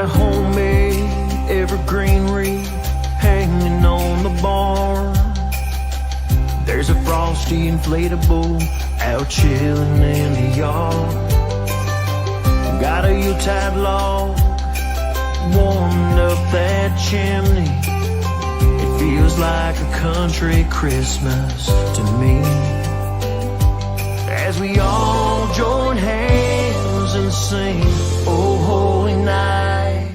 a homemade evergreen wreath hanging on the barn. There's a frosty inflatable out chilling in the yard. Got a Yuletide log warming up that chimney. It feels like a country Christmas to me, as we all join hands and sing "Oh Holy Night."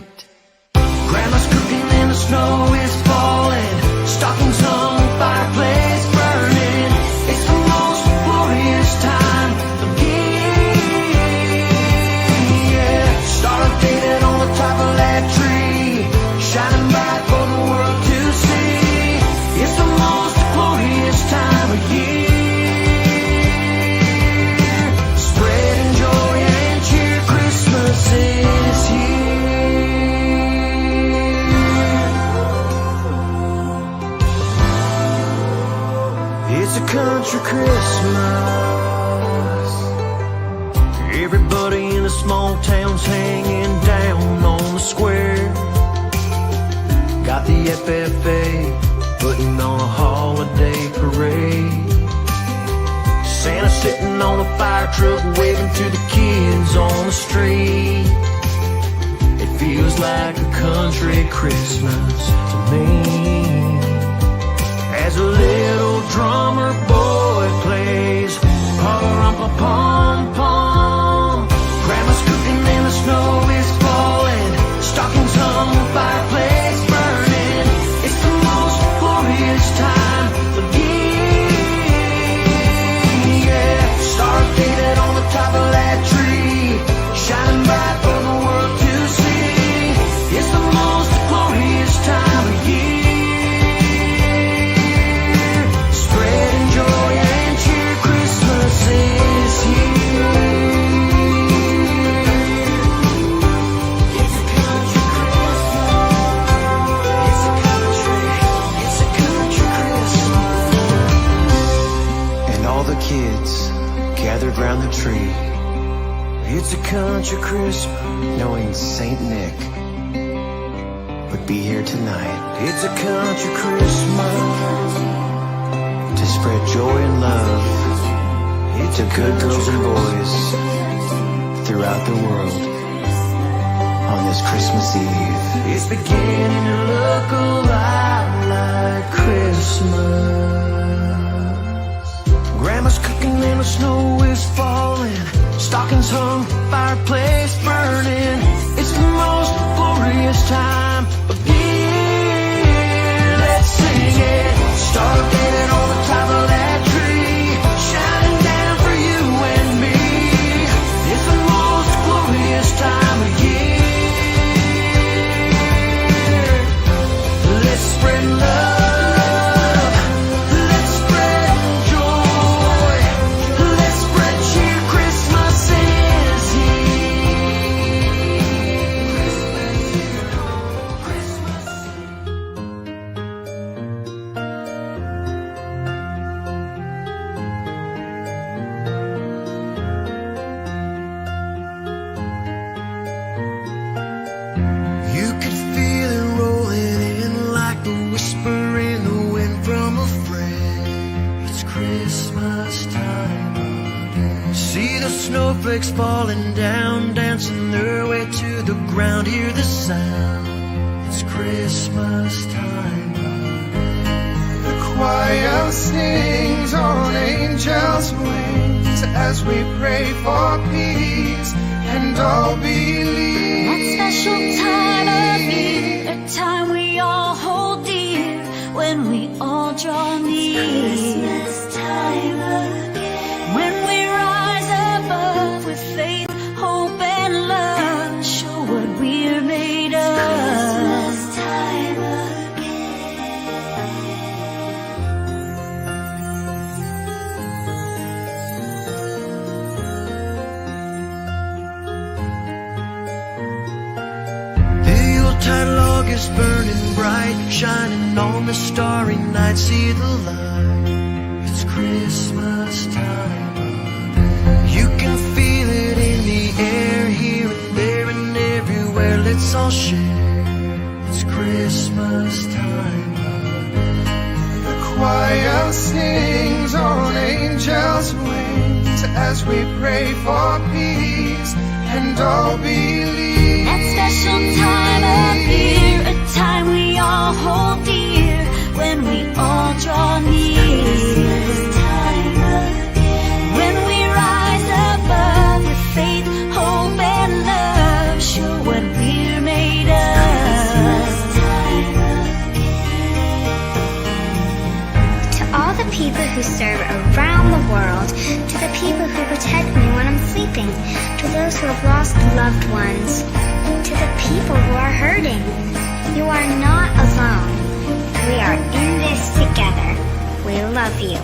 Grandma's cooking and the snow is falling, stockings hung, fireplace burning. It's the most glorious time of year. Yeah, star faded on the top of that tree, shining bright for the world to see. It's the most glorious time of year. Spreading joy and cheer, Christmas is here. It's a country Christmas. Everybody in the small town's hanging down on the square. Got the FFA putting on a holiday parade. Santa sitting on a fire truck waving to the kids on the street. It feels like a country Christmas to me, as a little drummer boy plays pa-rum-pa-pom-pom. Grandma's cooking and the snow is falling, stockings hung, fireplace burning. It's the most glorious time of year. Yeah, star faded on the top of that tree, shining bright for the world to see. It's the most glorious time of year. Spreading joy and cheer, Christmas is here. It's a country Christmas. It's a country Christmas. And all the kids gathered round the tree. It's a country Christmas, knowing Saint Nick would be here tonight. It's a country Christmas, to spread joy and love to good girls and boys throughout the world on this Christmas Eve. It's beginning to look a lot like Christmas. Grandma's cooking and the snow is falling, stockings hung, fireplace burning. It's the most glorious time of year. Let's sing it. Star faded on the top of that tree, shining down for you and me. It's the most glorious time of year. Let's spread love, let's spread joy, let's spread cheer. Christmas is You could feel it rolling in like a whisper in the wind from a friend. It's Christmas time again. See the snowflakes falling down, dancing their way to the ground. Hear the sound. It's Christmas time again. The choir sings on angels' wings as we pray for peace and all believe. That special time of year, a time we all hold dear, when we all draw near. Christmas time again. When we rise above with faith, hope, and love, show what we're made of. Christmas time Yuletide log is burning bright, shining on the starry night. See the light. It's Christmas time again. You can feel it in the air, here and there and everywhere. let's all share. It's Christmas time. The choir sings on angels' wings as we pray for peace and all believe. That special time of year, a time we all hold dear when we all draw near. When we rise above with faith, hope, and love, show what we're made of. To all the people who serve around the world, to the people who protect me when I'm sleeping, to those who have lost loved ones, to the people who are hurting, you are not alone. We are in this together. We love you.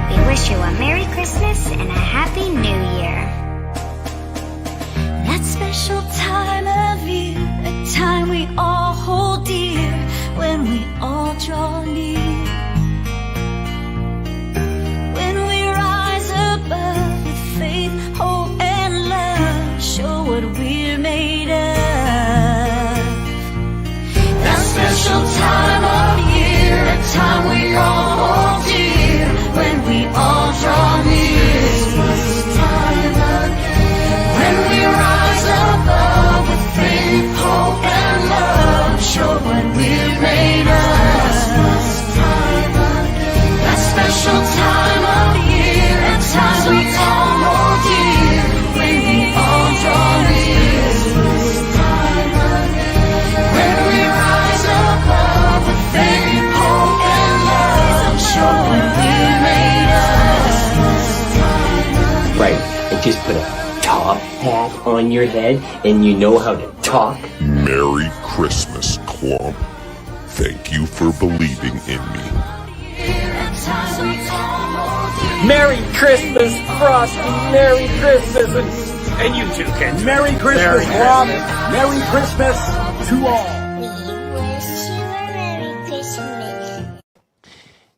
We wish you a Merry Christmas and a Happy New Year. That special time of year, a time we all hold dear when we all draw near. When we rise above with faith, hope, and love, show what we're made of. That special time of year, a time we all hold dear when we all draw near. When we rise above with faith, hope, and love, show what we're made of. That special time of year, a time we all hold dear when we all draw near. When we rise above with faith, hope, and love, show what we're made of. Right, and just put a top hat on your head and you know how to talk. Merry Christmas, Klomp. Thank you for believing in me. Merry Christmas, Frosty! Merry Christmas! And you too, Ken. Merry Christmas, Klomp. Merry Christmas to all. We wish you a Merry Christmas.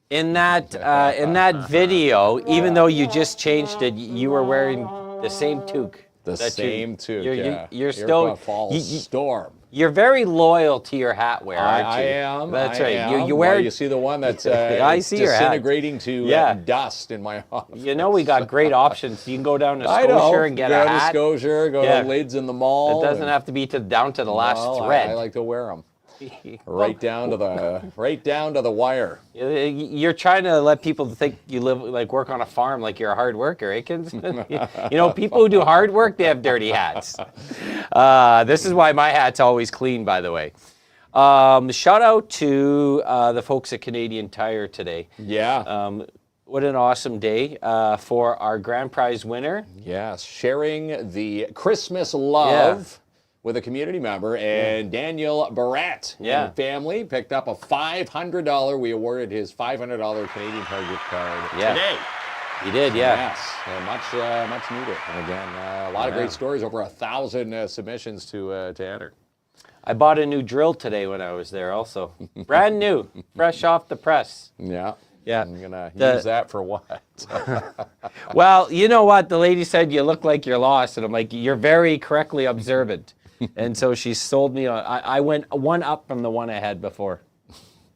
In that video, even though you just changed it, you were wearing the same toque. The same toque, yeah. You're Here still for a fall storm. You're very loyal to your hat wear, aren't I you? am. That's I right. am. You wear. Well, you see the one that's I see your hat. disintegrating to dust in my office. You know we got great options. You can go down to I know. Scotia and get go a to hat. Scotia, go to Lids in the mall. It doesn't have to be down to the last thread. I like to wear them. Right down to the wire. You're trying to let people think you work on a farm like you're a hard worker, eh, Kins? You know, people who do hard work, they have dirty hats. This is why my hat's always clean, by the way. Shout out to the folks at Canadian Tire today. Yeah. What an awesome day for our grand prize winner. Yes, sharing the Christmas love with a community member, and Daniel Barat and family picked up a $500. We awarded his $500 Canadian Tire gift card today. He did, yeah. Yes, much needed. And again, a lot of great stories, over 1,000 submissions to enter. I bought a new drill today when I was there also. Brand new, fresh off the press. Yeah. Yeah. I'm going to use that for what? Well, you know what? The lady said you look like you're lost. And I'm like, you're very correctly observant. And so she sold me. I went one up from the one I had before.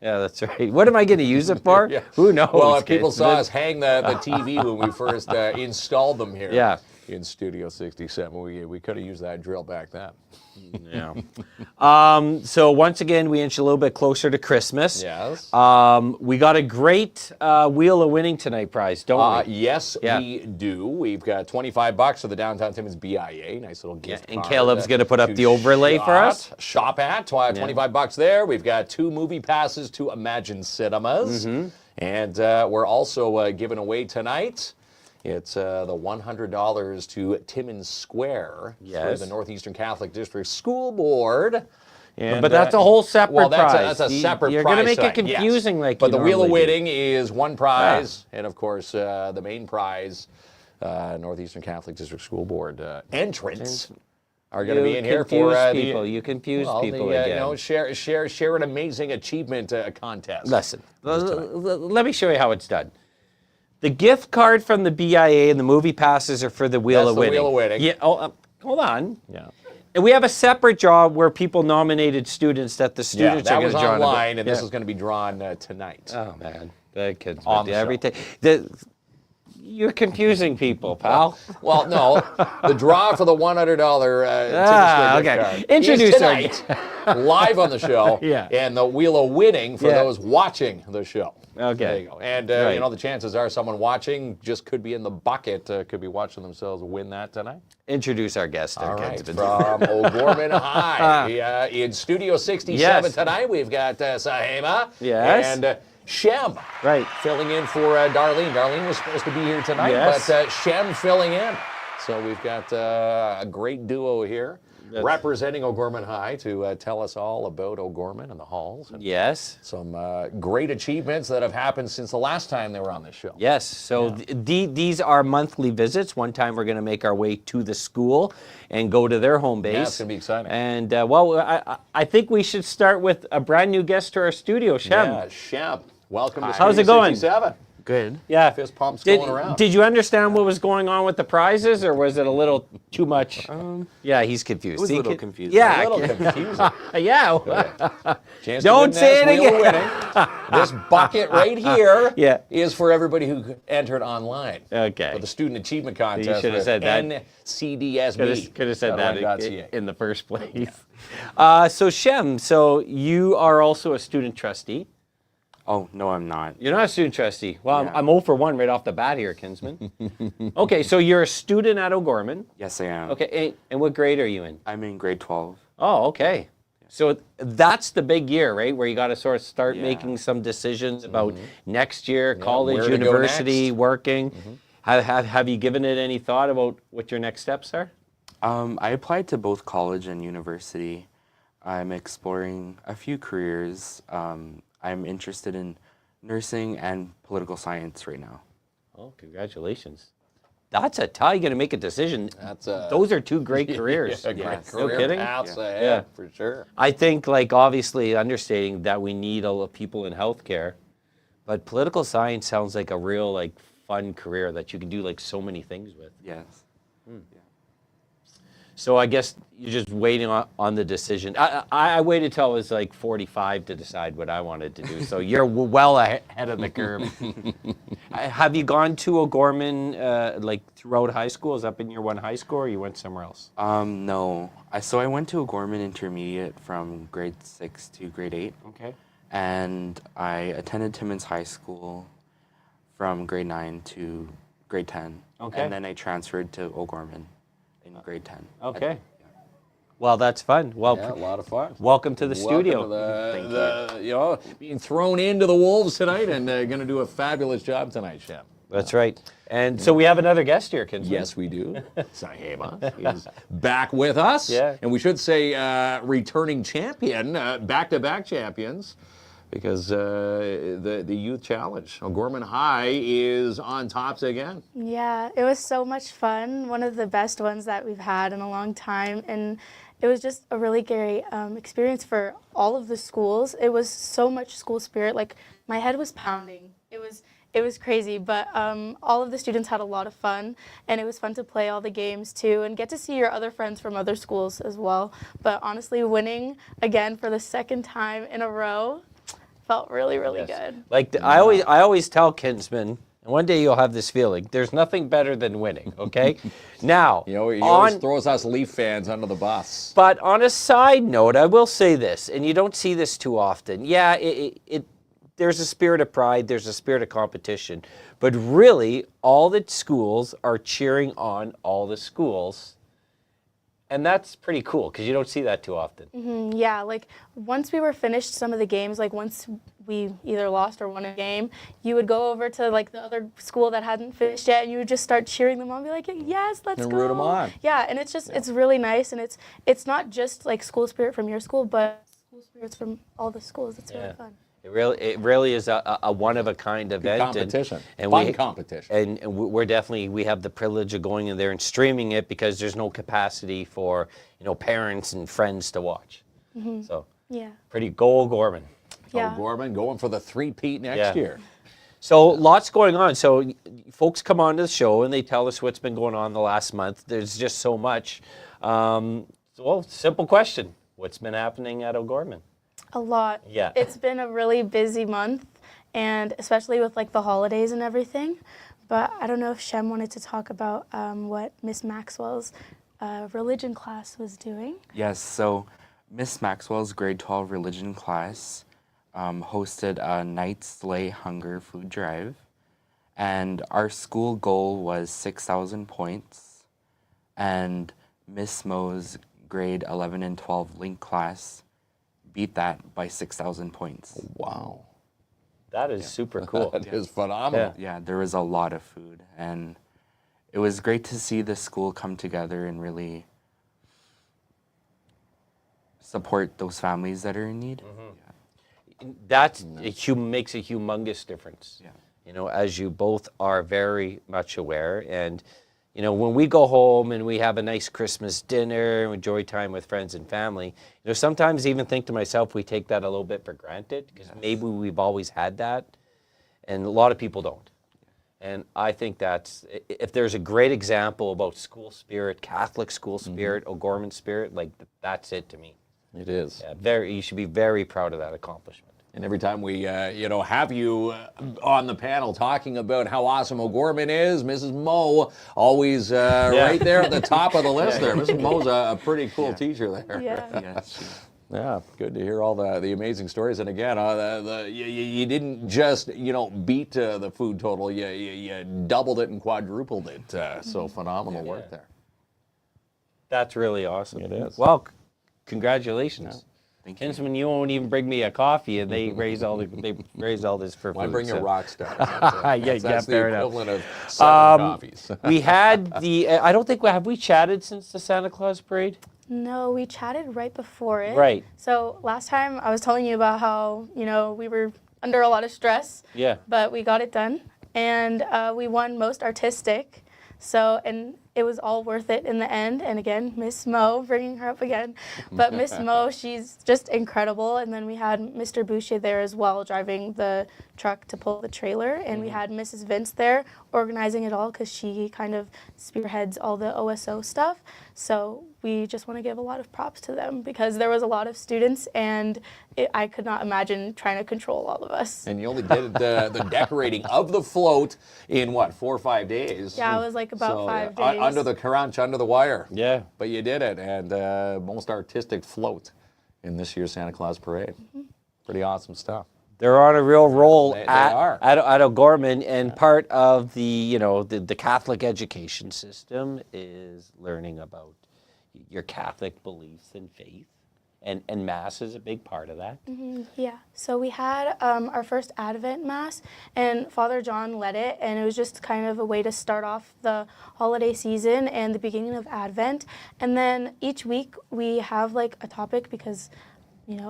Yeah, that's right. What am I going to use it for? Who knows? Well, if people saw us hang the TV when we first installed them here in Studio 67, we could have used that drill back then. Yeah. So once again, we inch a little bit closer to Christmas. Yes. We got a great Wheel of Winning tonight prize, don't we? Yes, we do. We've got $25 for the Downtown Timmins BIA. Nice little gift and card. Caleb's going to put up the overlay for us. Shop at $25 there. We've got 2 movie passes to Imagine Cinemas. And we're also giving away tonight. It's the $100 to Timmins Square for the Northeastern Catholic District School Board. And, but that's a whole separate prize. That's a separate prize. You're going to make it confusing like But you the Wheel of normally Winning is one prize. And, of course, the main prize, Northeastern Catholic District School Board entrants are going to be in here for people. You confuse people again. You know, share an amazing achievement contest. Listen, let me show you how it's done. The gift card from the BIA and the movie passes are for the Wheel of Winning. Wheel of Winning. Yeah. Oh, hold on. Yeah. And we have a separate job where people nominated students that the Yeah, students that are going was to draw. online, and this is going to be drawn tonight. Oh man, the kids On would do the show. everything. You're confusing people, pal. Well, no, the draw for the $100 ticket store gift card Introduce is our- tonight, live on the show. Yeah. And the wheel of winning for Yeah. those watching the show. Okay. There you go. And Right. you know, the chances are someone watching just could be in the bucket, could be watching themselves win that tonight. Introduce our guest. All right, Kinsman. from O'Gorman High. In Studio 67 Yes. tonight, we've got Sahayma Yes. and Shem. Right. Filling in for Darlene. Darlene was supposed to be here tonight, Yes. but Shem filling in. So we've got a great duo here representing O'Gorman High to tell us all about O'Gorman and the halls. And Yes. some great achievements that have happened since the last time they were on this show. Yes. So these are monthly visits. One time we're going to make our way to the school and go to their home base. Yeah, it's going to be exciting. And I think we should start with a brand new guest to our studio, Shem. Yeah, Shem. Welcome to How's Studio it going? 67. Good. Yeah. Fist pumps Did, going around. did you understand what was going on with the prizes, or was it a little too much? Yeah, he's confused. It was a He little can- confusing. Yeah. A little confusing. Yeah. Chance Don't to win say this it wheel of again. winning. This bucket right here Yeah. is for everybody who entered online. Okay. For the Student Achievement Contest. should have with said that. NCDSB. Could have said that .ca. in the first place. So Shem, so you are also a student trustee. Oh, no, I'm not. You're not a student trustee. Well, Yeah. I'm 0 for 1 right off the bat here, Kinsman. Okay, so you're a student at O'Gorman. Yes, I am. Okay, and what grade are you in? I'm in grade 12. Oh, okay. So that's the big year, right? Where you got to sort of start Yeah. making some decisions about next year, college, where to go university, next. working. Have you given it any thought about what your next steps are? I applied to both college and university. I'm exploring a few careers. I'm interested in nursing and political science right now. Oh, congratulations. That's a tie. You're going to make a decision. That's Those are two great careers. Yeah, great Yes. career No kidding? paths Yeah. ahead, Yeah. for sure. I think, like, obviously understating that we need a lot of people in healthcare, but political science sounds like a real, like, fun career that you can do, like, so many things with. Yes. So I guess you're just waiting on the decision. I waited till I was like 45 to decide what I wanted to do. So you're well ahead of the curve. Have you gone to O'Gorman like throughout high school? Is that been your one high school, or you went somewhere else? No. I went to O'Gorman Intermediate from grade 6 to grade 8. Okay. And I attended Timmins High School from grade 9 to grade 10. Okay. And then I transferred to O'Gorman in grade 10. Okay. Well, that's fun. Well, Yeah, a lot of fun. welcome to the studio. Welcome to you know, being thrown into the wolves tonight, and going to do a fabulous job tonight, Shem. That's right. And so we have another guest here, Kinsman. Yes, we do. Sahayma is back with us. Yeah. And we should say returning champion, back-to-back champions, because the Youth Challenge, O'Gorman High, is on tops again. Yeah, it was so much fun. One of the best ones that we've had in a long time. And it was just a really great experience for all of the schools. It was so much school spirit. Like, my head was pounding. It was crazy, but all of the students had a lot of fun, and it was fun to play all the games too and get to see your other friends from other schools as well. But honestly, winning again for the second time in a row felt really, really good. Like I always tell Kinsman, and one day you'll have this feeling, there's nothing better than winning, okay? Now, You know, he always throws us Leaf fans under the bus. but on a side note, I will say this, and you don't see this too often. Yeah, there's a spirit of pride, there's a spirit of competition, but really, all the schools are cheering on all the schools, and that's pretty cool, because you don't see that too often. Yeah, like once we were finished some of the games, like once we either lost or won a game, you would go over to like the other school that hadn't finished yet, and you would just start cheering them on, be like, yes, let's And go. root 'em on. Yeah, and it's just, it's really nice, and it's not just like school spirit from your school, but school spirits from all the schools. It's really fun. It really is a one-of-a-kind event. Competition. And Fun we, competition. And we have the privilege of going in there and streaming it because there's no capacity for, parents and friends to watch. So, Yeah. pretty go O'Gorman. Yeah. O'Gorman going for the three-peat next year. So lots going on. So folks come on to the show and they tell us what's been going on the last month. There's just so much. Well, simple question. What's been happening at O'Gorman? A lot. Yeah. It's been a really busy month, and especially with like the holidays and everything. But I don't know if Shem wanted to talk about what Miss Maxwell's religion class was doing. Yes, so Miss Maxwell's grade 12 religion class hosted a night sleigh hunger food drive, and our school goal was 6,000 points, and Miss Mo's grade 11 and 12 link class beat that by 6,000 points. Wow. That is super cool. That is phenomenal. Yeah, there was a lot of food, and it was great to see the school come together and really support those families that are in need. That makes a humongous difference. Yeah. You know, as you both are very much aware. And, you know, when we go home and we have a nice Christmas dinner and enjoy time with friends and family, you know, sometimes I even think to myself, we take that a little bit for granted because maybe we've always had that. And a lot of people don't. And I think that's, if there's a great example about school spirit, Catholic school spirit, O'Gorman spirit, like that's it to me. It is. Yeah, you should be very proud of that accomplishment. And every time we, have you on the panel talking about how awesome O'Gorman is, Mrs. Mo always right there at the top of the list there. Mrs. Mo's a pretty cool teacher there. Yeah. Yeah, good to hear all the amazing stories. And again, you didn't just beat the food total, you doubled it and quadrupled it. So phenomenal work there. That's really awesome. It is. Well, congratulations. Thank you. Kinsman, you won't even bring me a coffee, and they raise all this for Why food. bring a rock star? That's the fair enough. equivalent of 7 coffees. We had I don't think, have we chatted since the Santa Claus parade? No, we chatted right before it. Right. So last time I was telling you about how, we were under a lot of stress. Yeah. But we got it done. And we won most artistic. So, and it was all worth it in the end. And again, Miss Mo, bringing her up again. But Miss Mo, she's just incredible. And then we had Mr. Boucher there as well, driving the truck to pull the trailer. And we had Mrs. Vince there organizing it all because she kind of spearheads all the OSO stuff. So we just want to give a lot of props to them because there was a lot of students and I could not imagine trying to control all of us. And you only did the decorating of the float in what, 4 or 5 days? Yeah, it was like about 5 days. Under the crunch, under the wire. Yeah. But you did it, and most artistic float in this year's Santa Claus parade. Pretty awesome stuff. They're on a real roll They at are. at O'Gorman, and part of the the Catholic education system is learning about your Catholic beliefs and faith, and Mass is a big part of that. Yeah, so we had our first Advent Mass, and Father John led it, and it was just kind of a way to start off the holiday season and the beginning of Advent. And then each week we have like a topic because,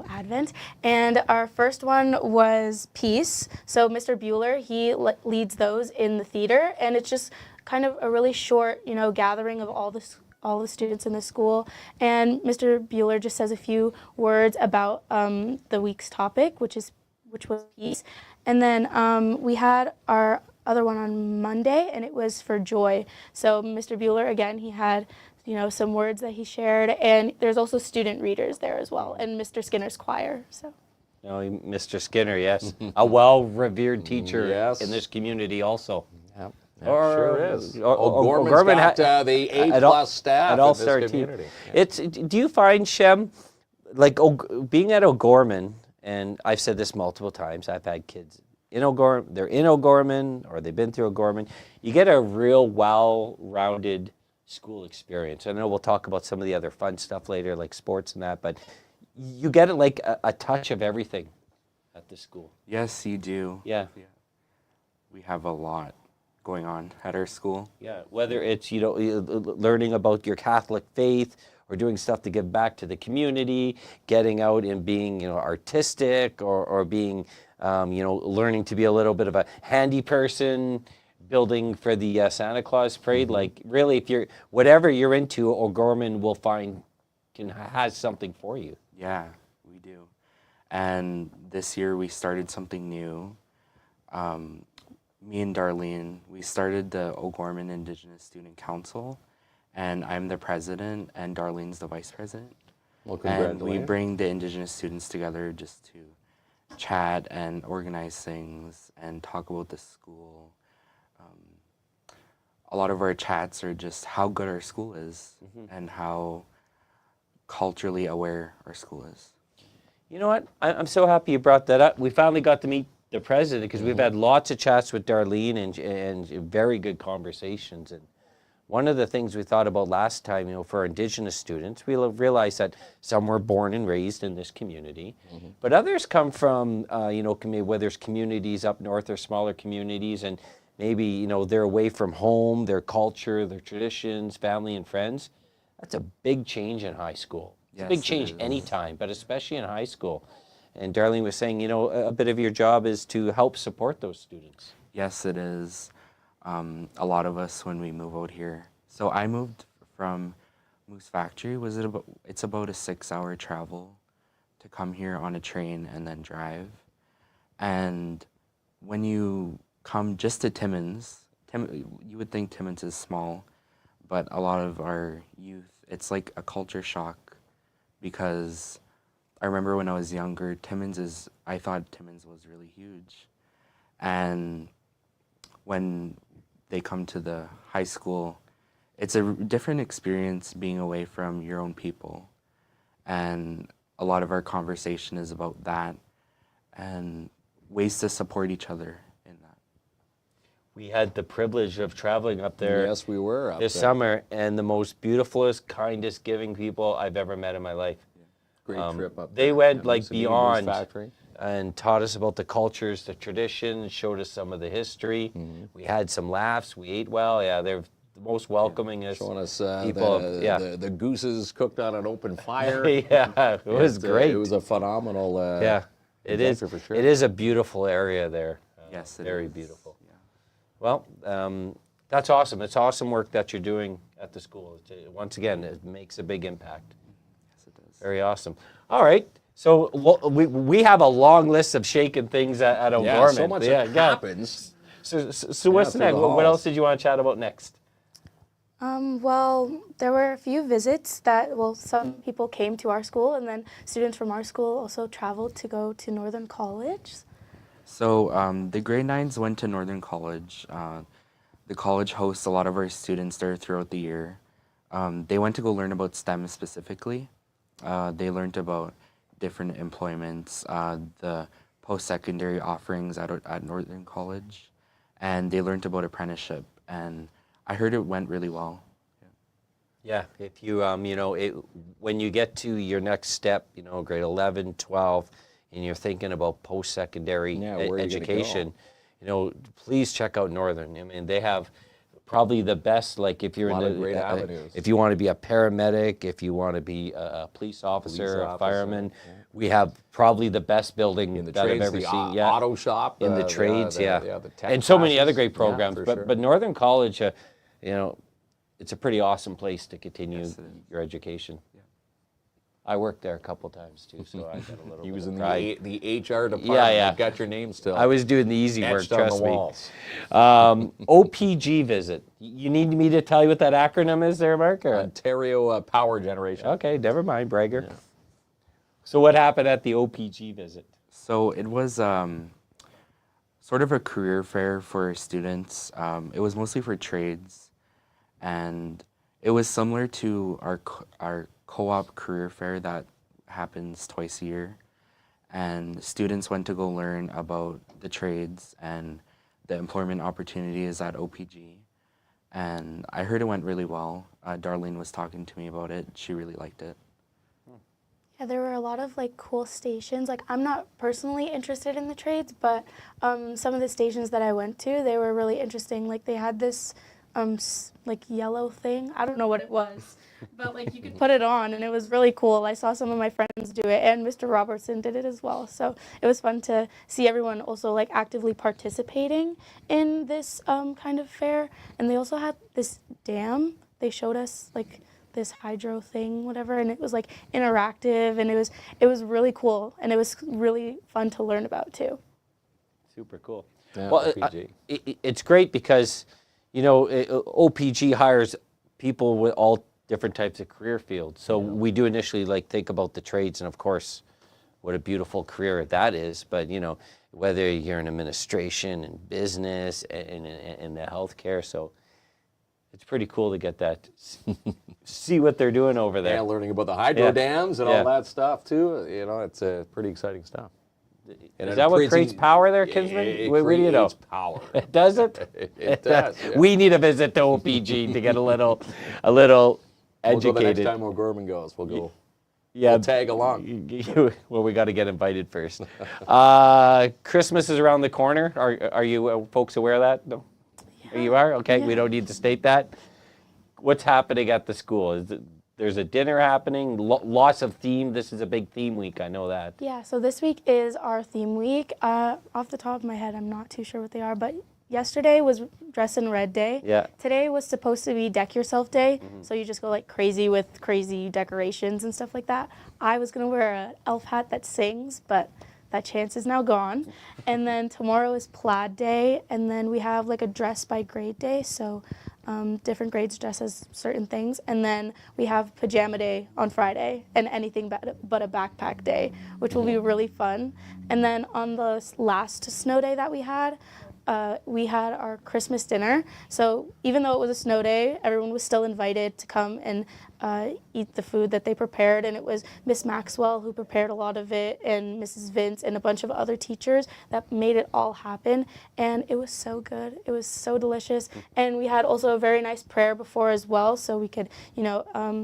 Advent. And our first one was peace. So Mr. Bueller, he leads those in the theater, and it's just kind of a really short, gathering of all the students in the school, and Mr. Bueller just says a few words about the week's topic, which was peace. And then we had our other one on Monday, and it was for joy. So Mr. Bueller, again, he had some words that he shared, and there's also student readers there as well, and Mr. Skinner's choir. So. Mr. Skinner, yes, a well-revered teacher Yes. in this community also. Yep. Or- Sure is. or- O'Gorman's got the A+ staff an in all-star this team. community. Do you find, Shem, like being at O'Gorman, and I've said this multiple times, I've had kids in O'Gorman, they're in O'Gorman, or they've been through O'Gorman, you get a real well-rounded school experience. I know we'll talk about some of the other fun stuff later, like sports and that, but you get like a touch of everything at the school. Yes, you do. Yeah. We have a lot going on at our school. Yeah, whether it's, learning about your Catholic faith or doing stuff to give back to the community, getting out and being, artistic or being, learning to be a little bit of a handy person, building for the Santa Claus parade. Like really, if whatever you're into, O'Gorman will has something for you. Yeah, we do. And this year we started something new. Me and Darlene, we started the O'Gorman Indigenous Student Council, and I'm the president, and Darlene's the vice president. Well, And we congratulations. bring the Indigenous students together just to chat and organize things and talk about the school. A lot of our chats are just how good our school is and how culturally aware our school is. You know what? I'm so happy you brought that up. We finally got to meet the president because we've had lots of chats with Darlene and very good conversations. And one of the things we thought about last time, for Indigenous students, we realized that some were born and raised in this community, but others come from, whether it's communities up north or smaller communities, and maybe, they're away from home, their culture, their traditions, family and friends. That's a big change in high school. It's a big change anytime, but especially in high school. And Darlene was saying, a bit of your job is to help support those students. Yes, it is. A lot of us when we move out here. So I moved from Moose Factory. It's about a 6-hour travel to come here on a train and then drive. And when you come just to Timmins, you would think Timmins is small, but a lot of our youth, it's like a culture shock because I remember when I was younger, I thought Timmins was really huge. And when they come to the high school, it's a different experience being away from your own people. And a lot of our conversation is about that and ways to support each other in that. We had the privilege of traveling up there. Yes, we were up this there. summer, and the most beautifulest, kindest, giving people I've ever met in my life. Great trip up They there. went Yeah, like Moose Moose beyond Factory. and taught us about the cultures, the traditions, showed us some of the history. We had some laughs. We ate well. Yeah, they're the most welcoming Showing us people. the gooses cooked on an open fire. Yeah, it was great. It was a phenomenal it is. adventure for sure. It is a beautiful area there. Yes, it very is. beautiful. Yeah. Well, that's awesome. It's awesome work that you're doing at the school. Once again, it makes a big impact. Yes, it does. Very awesome. All right. So we have a long list of shaking things at O'Gorman. so much happens. So what's through next? the What halls. else did you want to chat about next? Well, there were a few visits some people came to our school, and then students from our school also traveled to go to Northern College. So the grade 9s went to Northern College. The college hosts a lot of our students there throughout the year. They went to go learn about STEM specifically. They learned about different employments, the post-secondary offerings at Northern College, and they learned about apprenticeship. And I heard it went really well. Yeah, if you, when you get to your next step, grade 11, 12, and you're thinking about post-secondary where are you gonna education, please check out Northern. I mean, they have probably the best, like if you're A lot in of great avenues. if you want to be a paramedic, if you want to be a police officer, a fireman, we have probably the best building In the that trades, I've ever the seen. Yeah. auto shop. In the trades, the tech and so many classes. other great Yeah, programs. for but sure. but Northern College, it's a pretty awesome place to continue Yes, it is. your education. I worked there a couple times too, so I got a little. He bit was of in pride. the HR department. Yeah. You've got your name still. I was doing the easy work. etched on Trust the me. walls. OPG visit. You need me to tell you what that acronym is, there, Mark? Or? Ontario Power Generation. Okay, never mind, bragger. So what happened at the OPG visit? So it was sort of a career fair for students. It was mostly for trades, and it was similar to our co-op career fair that happens twice a year. And students went to go learn about the trades and the employment opportunities at OPG. And I heard it went really well. Darlene was talking to me about it. She really liked it. Yeah, there were a lot of cool stations. I'm not personally interested in the trades, but some of the stations that I went to, they were really interesting. They had this yellow thing. I don't know what it was, but you could put it on, and it was really cool. I saw some of my friends do it, and Mr. Robertson did it as well. So it was fun to see everyone also actively participating in this kind of fair. And they also had this dam. They showed us this hydro thing, whatever, and it was interactive, and it was really cool, and it was really fun to learn about too. Super cool. Yeah, well, OPG. It's great because, OPG hires people with all different types of career fields. So we do initially like think about the trades, and of course, what a beautiful career that is. But you know, whether you're in administration and business and in the healthcare, so it's pretty cool to get that, see what they're doing over there. Yeah, learning about the hydro dams and Yeah. all that stuff too. You know, it's pretty exciting stuff. And Is it that what creates power there, Kinsman? It What do you know? creates power. Does it? It does. Yeah. We need a visit to OPG to get a little We'll educated. go the next time O'Gorman goes. We'll go. Yeah, We'll tag along. well, we got to get invited first. Christmas is around the corner. Are you folks aware of that? No. Yeah. You are? Okay, we don't need to state that. What's happening at the school? There's a dinner happening, lots of theme. This is a big theme week, I know that. Yeah, so this week is our theme week. Off the top of my head, I'm not too sure what they are, but yesterday was Dress in Red Day. Yeah. Today was supposed to be Deck Yourself Day, so you just go like crazy with crazy decorations and stuff like that. I was gonna wear an elf hat that sings, but that chance is now gone. And then tomorrow is Plaid Day, and then we have like a Dress by Grade Day, so different grades dress as certain things. And then we have Pajama Day on Friday, and anything but a backpack day, which will be really fun. And then on the last snow day that we had our Christmas dinner. So even though it was a snow day, everyone was still invited to come and eat the food that they prepared. And it was Miss Maxwell who prepared a lot of it, and Mrs. Vince and a bunch of other teachers that made it all happen. And it was so good. It was so delicious. And we had also a very nice prayer before as well, so we could,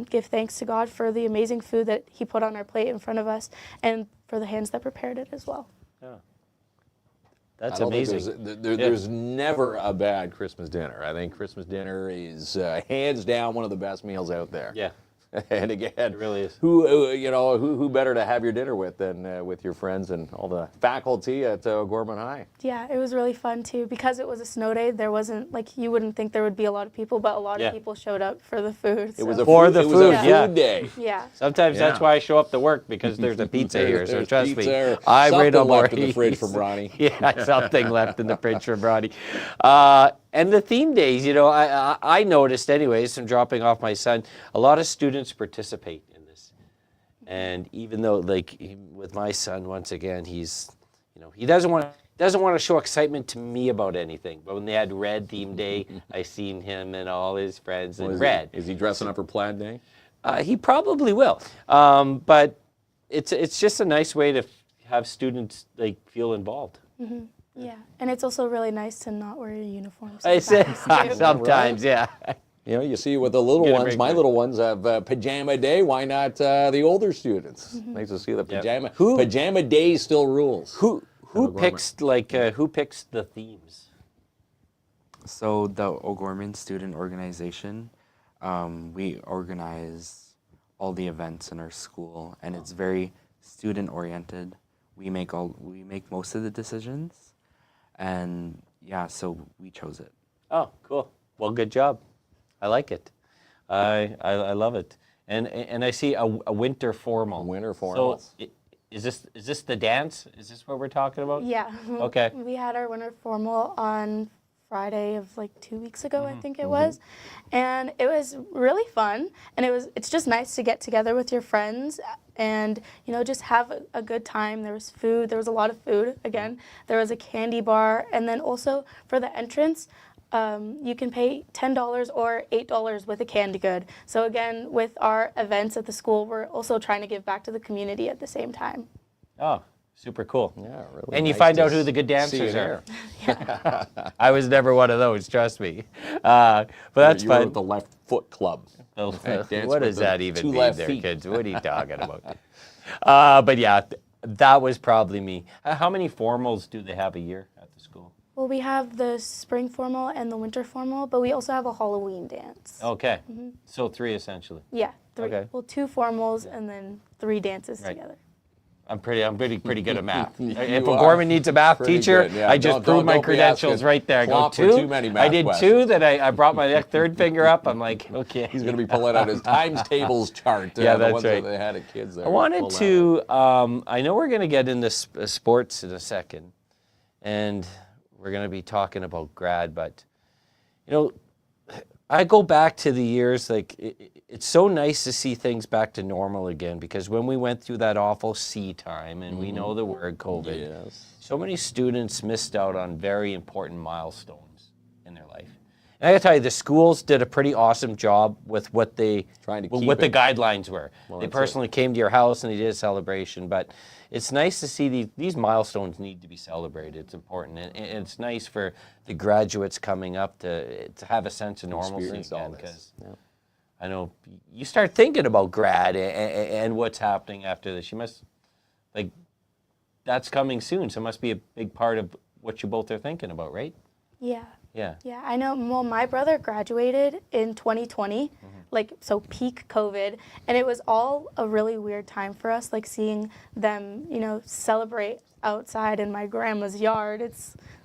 give thanks to God for the amazing food that He put on our plate in front of us, and for the hands that prepared it as well. Yeah. That's amazing. There's never a bad Christmas dinner. I think Christmas dinner is hands down one of the best meals out there. Yeah. And again, It really is. Who better to have your dinner with than with your friends and all the faculty at Gorman High? Yeah, it was really fun too. Because it was a snow day, there wasn't, you wouldn't think there would be a lot of people, but a lot of people showed up for the food. It was so. a food day. Yeah. Sometimes that's why I show up to work, because there's a pizza here. So trust me, I'm right on board. left in the fridge from Ronnie. Yeah, something left in the fridge from Ronnie. And the theme days, I noticed anyways from dropping off my son, a lot of students participate in this. And even though, with my son, once again, he's, he doesn't want to show excitement to me about anything. But when they had Red Theme Day, I seen him and all his friends in red. Is he dressing up for Plaid Day? He probably will. But it's just a nice way to have students feel involved. Mm-hmm. Yeah, and it's also really nice to not wear your uniform. I say sometimes, yeah. You see with the little ones, my little ones have Pajama Day. Why not the older students? Nice to see the Pajama Day still rules. Who picks who picks the themes? So the O'Gorman Student Organization, we organize all the events in our school, and it's very student oriented. We make most of the decisions. And yeah, so we chose it. Oh, cool. Well, good job. I like it. I love it. And I see a winter formal. Winter formal. So is this the dance? Is this what we're talking about? Yeah. Okay. We had our winter formal on Friday of 2 weeks ago, I think it was. And it was really fun. And it's just nice to get together with your friends and, just have a good time. There was food. There was a lot of food, again. There was a candy bar. And then also for the entrance, you can pay $10 or $8 with a candy good. So again, with our events at the school, we're also trying to give back to the community at the same time. Oh, super cool. Yeah, really. And you nice find to out who the good dancers see you are. there. I was never one of those, trust me. But that's You were fun. with the Left Foot Club. What does that even mean left there, feet. kids? What are you talking about? But yeah, that was probably me. How many formals do they have a year at the school? Well, we have the spring formal and the winter formal, but we also have a Halloween dance. Okay, so 3 essentially. Yeah, 3. Okay. Well, 2 formals and then 3 dances together. I'm pretty good at math. If are O'Gorman needs a math pretty teacher, good, yeah. I just proved my Don't be credentials asking right there. I go Klomp for 2. too many math I did questions. 2. Then I brought my third finger up. I'm like, okay. He's going to be pulling out his times tables chart. Yeah, the that's ones right. that they had at kids there. I wanted to, I know we're going to get into sports in a second, and we're going to be talking about grad, but, I go back to the years, like, it's so nice to see things back to normal again, because when we went through that awful C time, and we know the word COVID, so many students missed out on very important milestones in their life. And I gotta tell you, the schools did a pretty awesome job with what they, what the guidelines were. They personally came to your house and they did a celebration, but it's nice to see these milestones need to be celebrated. It's important, and it's nice for the graduates coming up to have a sense of normalcy again, because I know you start thinking about grad and what's happening after this. You must, like, that's coming soon, so it must be a big part of what you both are thinking about, right? Yeah. Yeah. Yeah, I know. Well, my brother graduated in 2020, like, so peak COVID, and it was all a really weird time for us, like seeing them, you know, celebrate outside in my grandma's yard.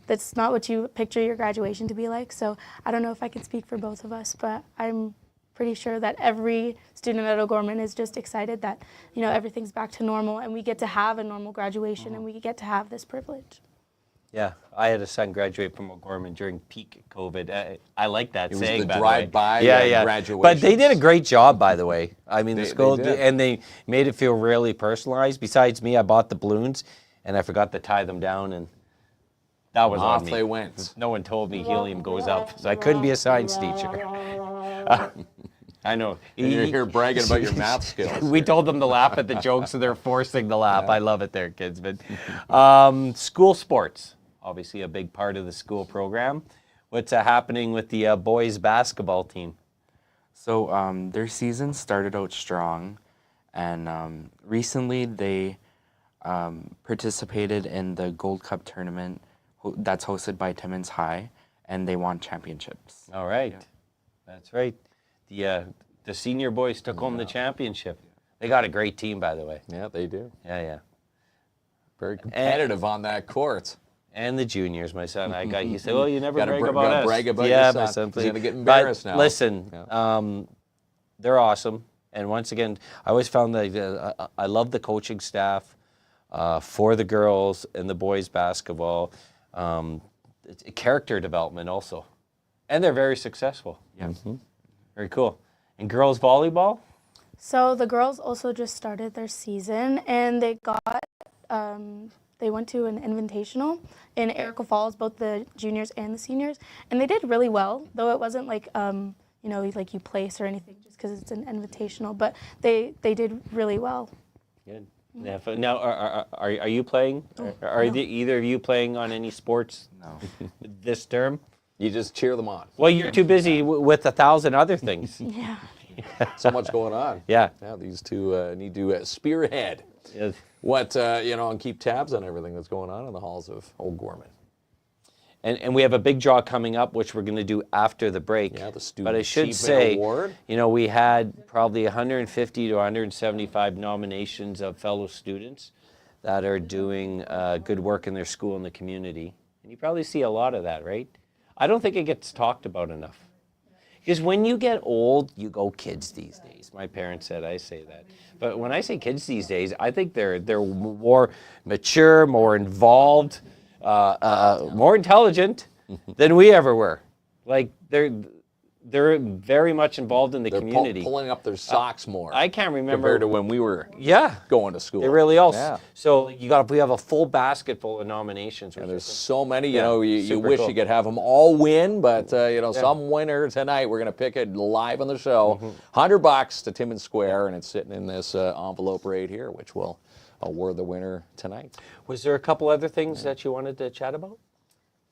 That's not what you picture your graduation to be like. So I don't know if I can speak for both of us, but I'm pretty sure that every student at O'Gorman is just excited that, you know, everything's back to normal and we get to have a normal graduation and we get to have this privilege. Yeah, I had a son graduate from O'Gorman during peak COVID. I like that saying. It was the drive-by graduation. But they did a great job, by the way. I mean, the school did, and they made it feel really personalized. Besides me, I bought the balloons, and I forgot to tie them down, and that was on me. Off they went. No one told me helium goes up, so I couldn't be a science teacher. I know. You're here bragging about your math skills. We told them to laugh at the jokes, so they're forcing the laugh. I love it there, kids. But school sports, obviously a big part of the school program. What's happening with the boys basketball team? So their season started out strong, and recently they participated in the Gold Cup tournament that's hosted by Timmins High, and they won championships. All right. Yeah. That's right. The senior boys took home the championship. They got a great team, by the way. Yeah, they do. Yeah. Very competitive on that court. And the juniors, my son. He said, "Well, you never brag about us." Brag about your son. My son, please. He's gonna get embarrassed now. Listen, they're awesome. And once again, I always found that I love the coaching staff for the girls and the boys basketball. It's character development also, and they're very successful. Yeah. Very cool. And girls volleyball? So the girls also just started their season, and they got, they went to an invitational in Erica Falls, both the juniors and the seniors, and they did really well, though it wasn't like, you know, like you place or anything just because it's an invitational, but they did really well. Good. Yeah, now, are you playing? Are either of you playing on any sports this term? You just cheer them on. Well, you're too busy with 1,000 other things. Yeah. So much going on. Yeah. Now these two need to spearhead what, you know, and keep tabs on everything that's going on in the halls of O'Gorman. And we have a big draw coming up, which we're going to do after the break. Yeah, the Student But I should Achievement say, Award. you know, we had probably 150 to 175 nominations of fellow students that are doing good work in their school and the community. And you probably see a lot of that, right? I don't think it gets talked about enough. Because when you get old, you go kids these days. My parents said I say that. But when I say kids these days, I think they're more mature, more involved, more intelligent than we ever were. Like they're very much involved in the community. They're pulling up their socks more. I can't remember compared to when we were going to school. They really are. Yeah. So we have a full basket full of nominations. And there's so many. You know, you wish you could have them all win, but you know, some winner tonight. We're going to pick it live on the show. $100 to Timmins Square, and it's sitting in this envelope right here, which will award the winner tonight. Was there a couple other things that you wanted to chat about?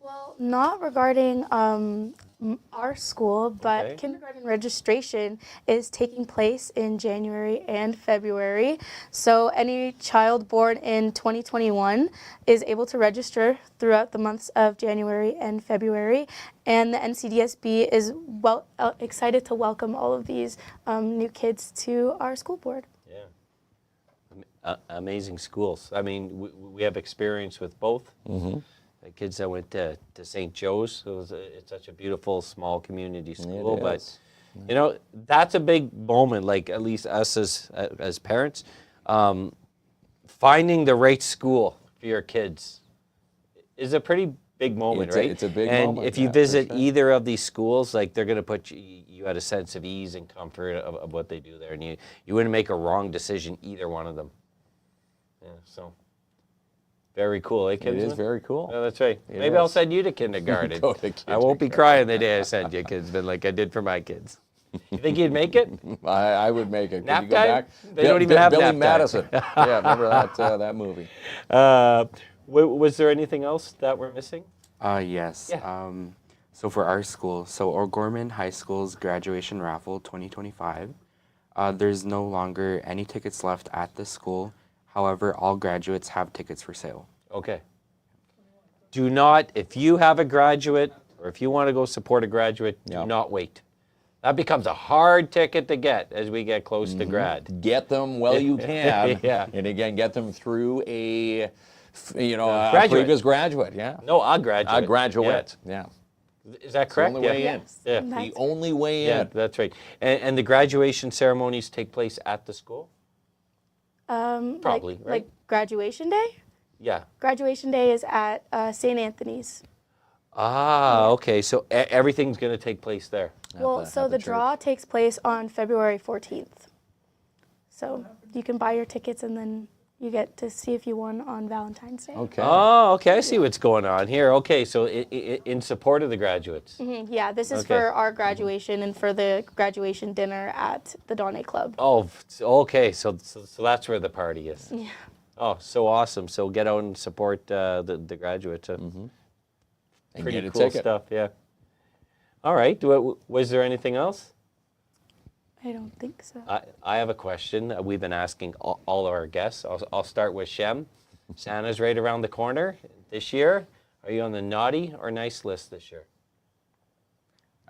Well, not regarding our school, but kindergarten registration is taking place in January and February. So any child born in 2021 is able to register throughout the months of January and February. And the NCDSB is excited to welcome all of these new kids to our school board. Yeah. Amazing schools. I mean, we have experience with both. The kids that went to St. Joe's, it's such a beautiful, small community school. But, you know, that's a big moment, like at least us as parents. Finding the right school for your kids is a pretty big moment, It's right? it's a big and moment. if you yeah, for visit sure. either of these schools, like they're going to put you at a sense of ease and comfort of what they do there, and you wouldn't make a wrong decision either one of them. Yeah, so very cool. Eh, It Kinsman? is very cool. Oh, that's right. It Maybe I'll is. send you to kindergarten. Go to I won't be crying the day I send you, Kinsman, like I did for my kids. You think you'd make it? I would make it. Could Nap you go time? back? They don't even have Billy nap time. Madison. Yeah, remember that movie? Was there anything else that we're missing? Yes. Yeah. So for our school, O'Gorman High School's graduation raffle 2025, there's no longer any tickets left at the school. However, all graduates have tickets for sale. Okay. Do not, if you have a graduate or if you want to go support a graduate, do not wait. That becomes a hard ticket to get as we get close to grad. Get them while you can. Yeah. And again, get them through a Graduate. previous graduate. Yeah. No, a graduate. A graduate. Yeah. Is that correct? only way in. Yes. Yeah. The only way Yeah, in. that's right. And the graduation ceremonies take place at the school? Probably, right? Like graduation day? Yeah. Graduation day is at St. Anthony's. Ah, okay. So everything's going to take place there. Well, so the draw takes place on February 14th. So you can buy your tickets and then you get to see if you won on Valentine's Day. Okay. Oh, okay. I see what's going on here. Okay, so in support of the graduates. Yeah, this is Okay. for our graduation and for the graduation dinner at the Donne Club. Oh, okay. So that's where the party is. Yeah. Oh, so awesome. So get out and support the graduates. And Pretty get a cool ticket. stuff, yeah. All right. Was there anything else? I don't think so. I have a question we've been asking all of our guests. I'll start with Shem. Santa's right around the corner this year. Are you on the naughty or nice list this year?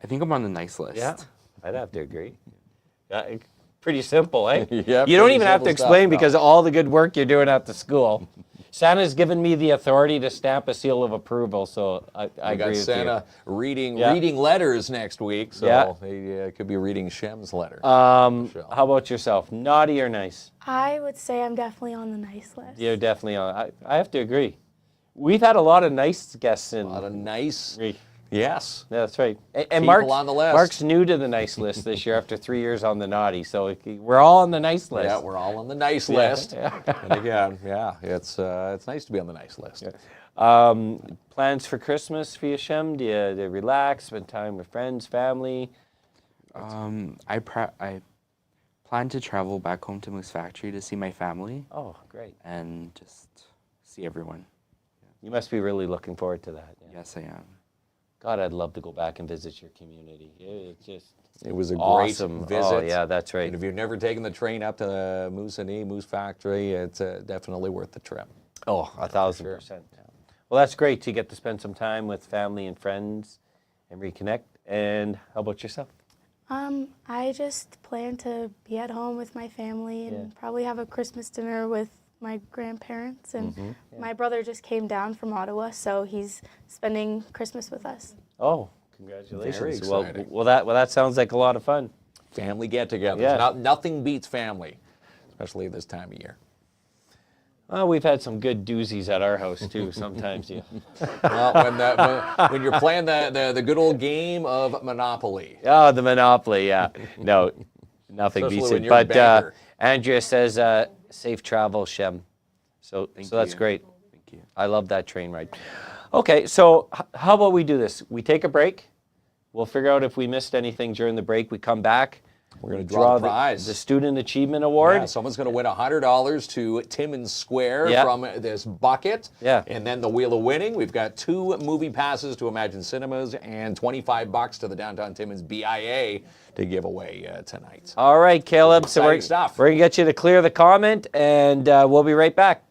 I think I'm on the nice list. Yeah, I'd have to agree. Pretty simple, eh? Yeah, you don't pretty even have to simple explain stuff, no. because of all the good work you're doing at the school. Santa's given me the authority to stamp a seal of approval, so I I agree got with Santa reading Yeah. reading letters next week, so Yeah. he could be reading Shem's letter. you. How about yourself? Naughty or nice? I would say I'm definitely on the nice list. You're definitely on. I have to agree. We've had a lot of nice guests in. A lot of nice. Yeah, Yes. that's right. And People Mark's on the list. Mark's new to the nice list this year after 3 years on the naughty, so we're all on the nice list. Yeah, we're all on the nice Yeah. list. And again, yeah, it's nice to be on the nice list. Plans for Christmas for you, Shem? Do you relax, spend time with friends, family? I plan to travel back home to Moose Factory to see my family Oh, great. and just see everyone. You must be really looking forward to that. Yeah. Yes, I am. God, I'd love to go back and visit your community. It's just It was a awesome. great visit. Oh, yeah, that's right. And if you've never taken the train up to Moose Factory, it's definitely worth the trip. Oh, 1,000%. Well, that's great to get to spend some time with family and friends and reconnect. And how about yourself? I just plan to be at home with my family and probably have a Christmas dinner with my grandparents. And my brother just came down from Ottawa, so he's spending Christmas with us. Oh, congratulations. Very exciting. Well, that sounds like a lot of fun. Family get-togethers. Yeah. Nothing beats family, especially this time of year. Well, we've had some good doozies at our house too. Sometimes, yeah. Well, when you're playing the good old game of Monopoly. Oh, the Monopoly, yeah. No, nothing Especially beats when it. you're a But banker. Andrea says, safe travel, Shem. So that's you. great. Thank you. I love that train ride. Okay, so how about we do this? We take a break. We'll figure out if we missed anything during the break. We come back. We're going to draw the prize. The Student Achievement Award. Yeah, someone's going to win $100 to Timmins Square Yeah. from this bucket. Yeah. And then the Wheel of Winning. We've got 2 movie passes to Imagine Cinemas and $25 to the Downtown Timmins BIA to give away tonight. All right, Caleb. So Exciting stuff. we're going to get you to clear the comment, and we'll be right back.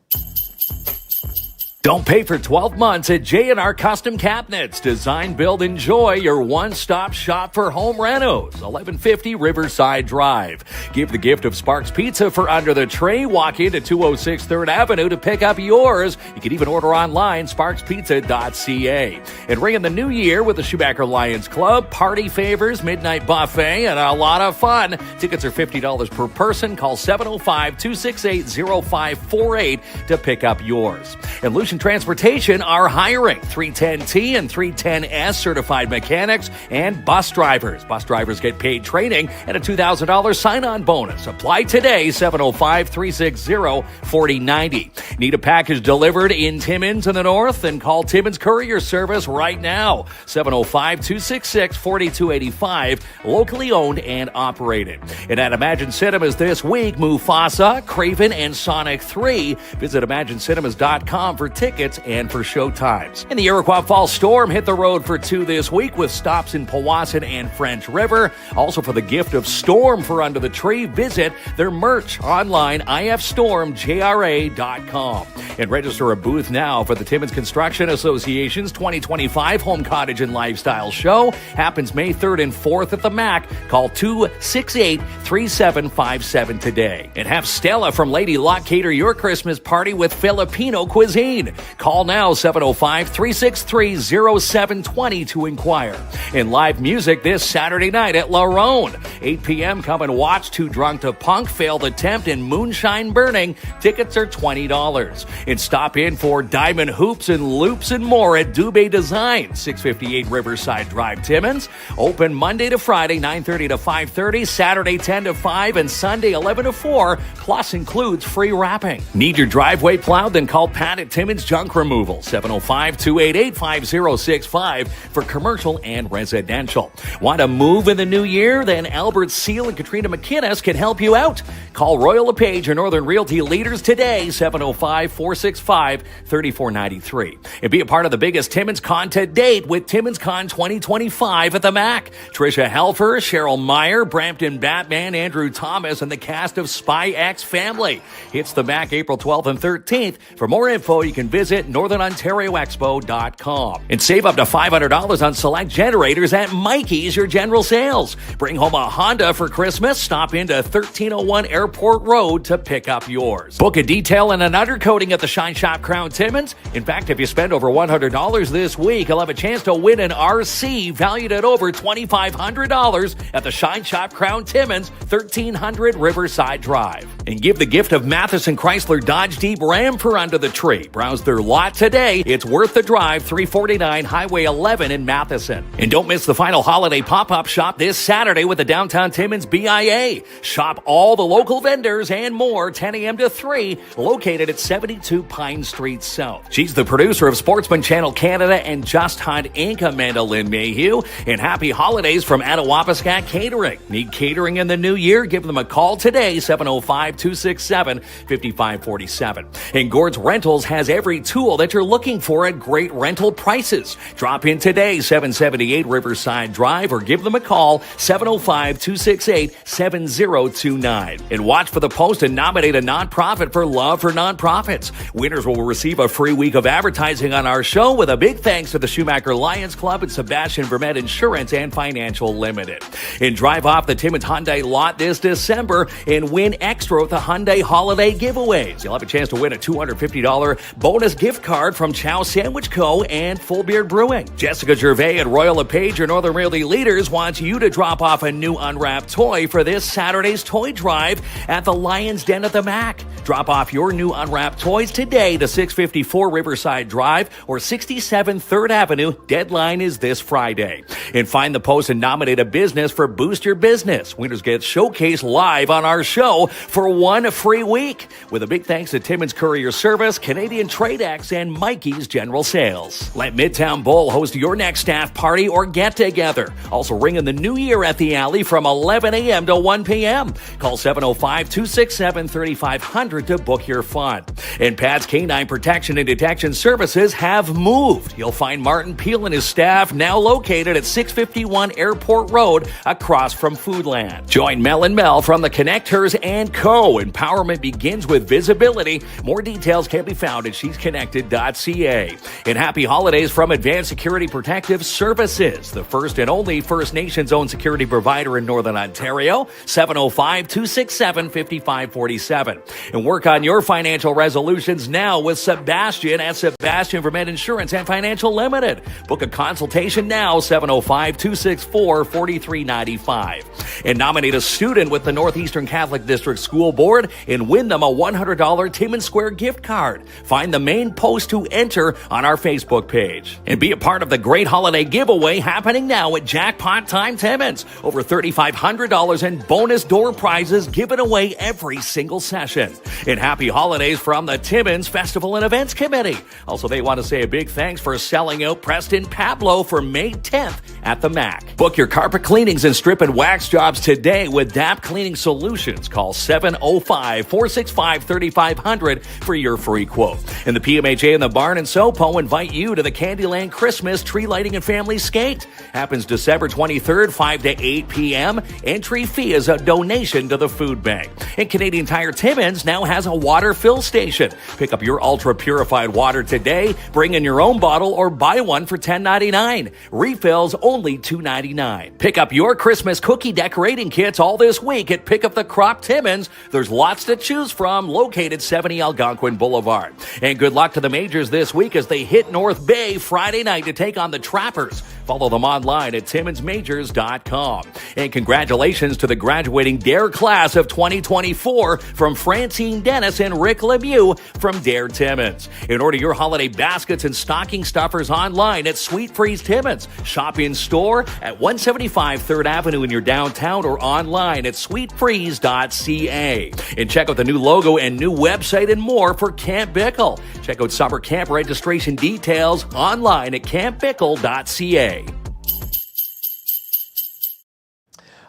Don't pay for 12 months at J&R Custom Cabinets. Design, build, enjoy your one-stop shop for home renos. 1150 Riverside Drive. Give the gift of Sparks Pizza for under the tray. Walk into 206 3rd Avenue to pick up yours. You can even order online, sparkspizza.ca. And ring in the new year with the Schumacher Lions Club, party favors, midnight buffet, and a lot of fun. Tickets are $50 per person. Call 705-268-0548 to pick up yours. And Lucia Ocean Transportation are hiring 310T and 310S certified mechanics and bus drivers. Bus drivers get paid training and a $2,000 sign-on bonus. Apply today, 705-360-4090. Need a package delivered in Timmins in the north? Then call Timmins Courier Service right now, 705-266-4285, locally owned and operated. And at Imagine Cinemas this week, Mufasa, Craven, and Sonic 3. Visit ImagineCinemas.com for tickets and for show times. And the Iroquois Fall Storm hit the road for 2 this week with stops in Powassan and French River. Also for the gift of Storm for Under the Tree, visit their merch online, ifstormjra.com. And register a booth now for the Timmins Construction Association's 2025 Home Cottage and Lifestyle Show. Happens May 3rd and 4th at the MAC. Call 268-3757 today. And have Stella from Lady Luck cater your Christmas party with Filipino cuisine. Call now, 705-363-0720 to inquire. And live music this Saturday night at La Ronde. 8 p.m. Come and watch Too Drunk to Punk, Failed Attempt, and Moonshine Burning. Tickets are $20. And stop in for Diamond Hoops and Loops and more at Dubé Design, 658 Riverside Drive, Timmins. Open Monday to Friday, 9:30 to 5:30, Saturday 10 to 5, and Sunday 11 to 4, plus includes free wrapping. Need your driveway plowed? Then call Pat at Timmins Junk Removal, 705-288-5065 for commercial and residential. Want to move in the new year? Then Albert Seal and Katrina McInnes can help you out. Call Royal LePage or Northern Realty Leaders today, 705-465-3493. And be a part of the biggest Timmins content date with Timmins Con 2025 at the MAC. Trisha Helfer, Cheryl Meyer, Brampton Batman, Andrew Thomas, and the cast of Spy X Family. It's the MAC April 12th and 13th. For more info, you can visit northernontarioexpo.com. And save up to $500 on select generators at Mikey's Your General Sales. Bring home a Honda for Christmas. Stop into 1301 Airport Road to pick up yours. Book a detail and an undercoating at the Shine Shop Crown Timmins. In fact, if you spend over $100 this week, you'll have a chance to win an RC valued at over $2,500 at the Shine Shop Crown Timmins, 1300 Riverside Drive. And give the gift of Matheson Chrysler Dodge Jeep Ram for Under the Tree. Browse their lot today. It's worth the drive, 349 Highway 11 in Matheson. And don't miss the final holiday pop-up shop this Saturday with the Downtown Timmins BIA. Shop all the local vendors and more, 10 a.m. to 3, located at 72 Pine Street South. She's the producer of Sportsman Channel Canada and Just Hunt Inc., Amanda Lynn Mayhew. And happy holidays from Attawapiskat Catering. Need catering in the new year? Give them a call today, 705-267-5547. And Gord's Rentals has every tool that you're looking for at great rental prices. Drop in today, 778 Riverside Drive, or give them a call, 705-268-7029. And watch for the post and nominate a nonprofit for Love for Nonprofits. Winners will receive a free week of advertising on our show with a big thanks to the Schumacher Lions Club and Sebastian Vermette Insurance and Financial Limited. And drive off the Timmins Hyundai lot this December and win extra with the Hyundai holiday giveaways. You'll have a chance to win a $250 bonus gift card from Chow Sandwich Co. and Full Beard Brewing. Jessica Gervais at Royal LePage, your Northern Realty Leaders, wants you to drop off a new unwrapped toy for this Saturday's toy drive at the Lion's Den at the MAC. Drop off your new unwrapped toys today to 654 Riverside Drive or 67 3rd Avenue. Deadline is this Friday. And find the post and nominate a business for Boost Your Business. Winners get showcased live on our show for one free week. With a big thanks to Timmins Courier Service, Canadian Tradex, and Mikey's General Sales. Let Midtown Bowl host your next staff party or get-together. Also ring in the new year at the Alley from 11 a.m. to 1 p.m. Call 705-267-3500 to book your fun. And Pat's Canine Protection and Detection Services have moved. You'll find Martin Peel and his staff now located at 651 Airport Road across from Foodland. Join Mel and Mel from the Connectors & Co. Empowerment begins with visibility. More details can be found at shesconnected.ca. And happy holidays from Advanced Security Protective Services, the first and only First Nations-owned security provider in Northern Ontario, 705-267-5547. And can work on your financial resolutions now with Sebastian at Sebastian Vermet Insurance and Financial Limited. Book a consultation now, 705-264-4395. And nominate a student with the Northeastern Catholic District School Board and win them a $100 Timmins Square gift card. Find the main post to enter on our Facebook page. And be a part of the great holiday giveaway happening now at Jackpot Time Timmins. Over $3,500 in bonus door prizes given away every single session. And happy holidays from the Timmins Festival and Events Committee. Also, they want to say a big thanks for selling out Preston Pablo for May 10th at the MAC. Book your carpet cleanings and strip and wax jobs today with DAP Cleaning Solutions. Call 705-465-3500 for your free quote. And the PMHA and the Barn and Sopo invite you to the Candyland Christmas Tree Lighting and Family Skate. Happens December 23rd, 5 to 8 p.m. Entry fee is a donation to the food bank. And Canadian Tire Timmins now has a water fill station. Pick up your ultra-purified water today. Bring in your own bottle or buy one for $10.99. Refills only $2.99. Pick up your Christmas cookie decorating kits all this week at Pick Up the Crop Timmins. There's lots to choose from, located 70 Algonquin Boulevard. And good luck to the Majors this week as they hit North Bay Friday night to take on the Trappers. Follow them online at TimminsMajors.com. And congratulations to the graduating DARE class of 2024 from Francine Dennis and Rick Lemieux from DARE Timmins. And order your holiday baskets and stocking stuffers online at Sweet Freeze Timmins. Shop in store at 175 3rd Avenue in your downtown or online at sweetfreeze.ca. And check out the new logo and new website and more for Camp Bickle. Check out summer camp registration details online at campbickle.ca.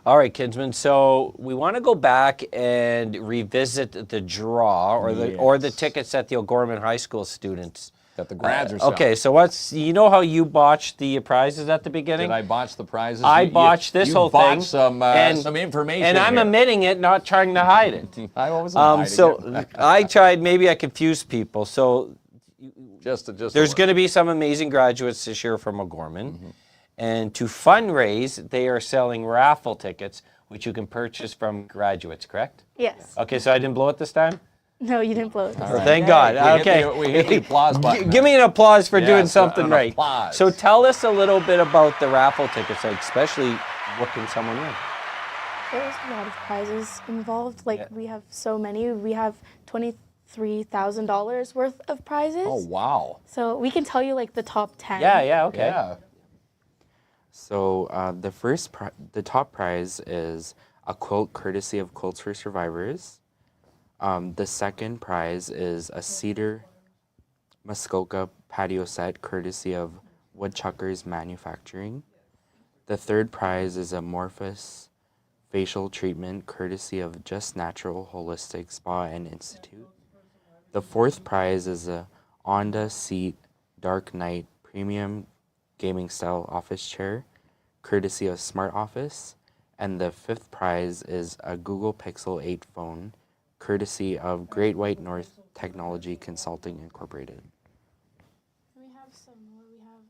All right, Kinsman. So we want to go back and revisit the draw or the tickets that the O'Gorman High School students that the grads are selling. Okay, so you know how you botched the prizes at the beginning? Did I botch the prizes? I botched this whole thing. Some information. And I'm admitting it, not trying to hide it. I wasn't hiding it. I tried. Maybe I confused people. So there's going to be some amazing graduates this year from O'Gorman. Mm-hmm. And to fundraise, they are selling raffle tickets, which you can purchase from graduates, correct? Yes. Okay, so I didn't blow it this time? No, you didn't blow it this time. Thank God. Okay. We hit the applause button. Give me an applause for doing something right. Applause. So tell us a little bit about the raffle tickets, like especially what can someone win? There's a lot of prizes involved. We have so many. We have $23,000 worth of prizes. Oh, wow. So we can tell you the top 10. Yeah, okay. Yeah. So the top prize is a quilt courtesy of Quilts for Survivors. The second prize is a cedar Muskoka patio set courtesy of Woodchuckers Manufacturing. The third prize is a Morphus facial treatment courtesy of Just Natural Holistic Spa and Institute. The fourth prize is a Onda Seat Dark Knight Premium Gaming Style Office Chair courtesy of Smart Office. And the fifth prize is a Google Pixel 8 phone courtesy of Great White North Technology Consulting Incorporated. We have some more. We have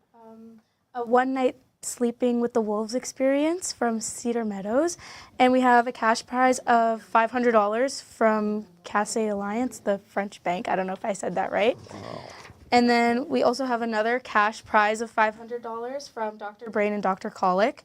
a one-night sleeping with the wolves experience from Cedar Meadows. And we have a cash prize of $500 from Caisse Alliance, the French bank. I don't know if I said that right. Wow. And then we also have another cash prize of $500 from Dr. Brain and Dr. Colic.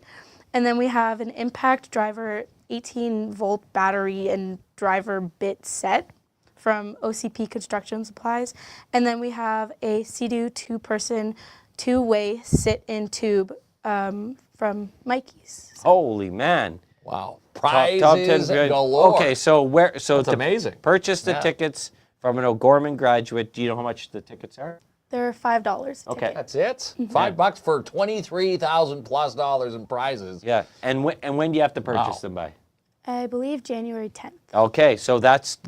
And then we have an Impact Driver 18-volt battery and driver bit set from OCP Construction Supplies. And then we have a Sea-Doo two-person, two-way sit-in tube from Mikey's. So. Holy man. Wow. Prizes galore. Okay, so that's amazing. Purchase the tickets from an O'Gorman graduate. Do you know how much the tickets are? They're $5. Okay. That's it? Mm-hmm. $5 for $23,000+ in prizes. Yeah. And when do you have to purchase them by? I believe January 10th. Okay, so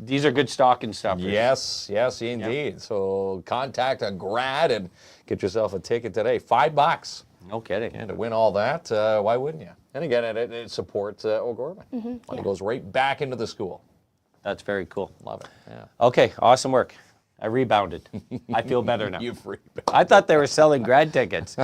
these are good stocking stuffers. Yes, indeed. Yep. So contact a grad and get yourself a ticket today. $5. No kidding. And to win all that, why wouldn't you? And again, it supports O'Gorman. Mm-hmm. Money goes right back into the school. That's very cool. Love it. Yeah. Okay, awesome work. I rebounded. I feel better now. You've rebounded. I thought they were selling grad tickets.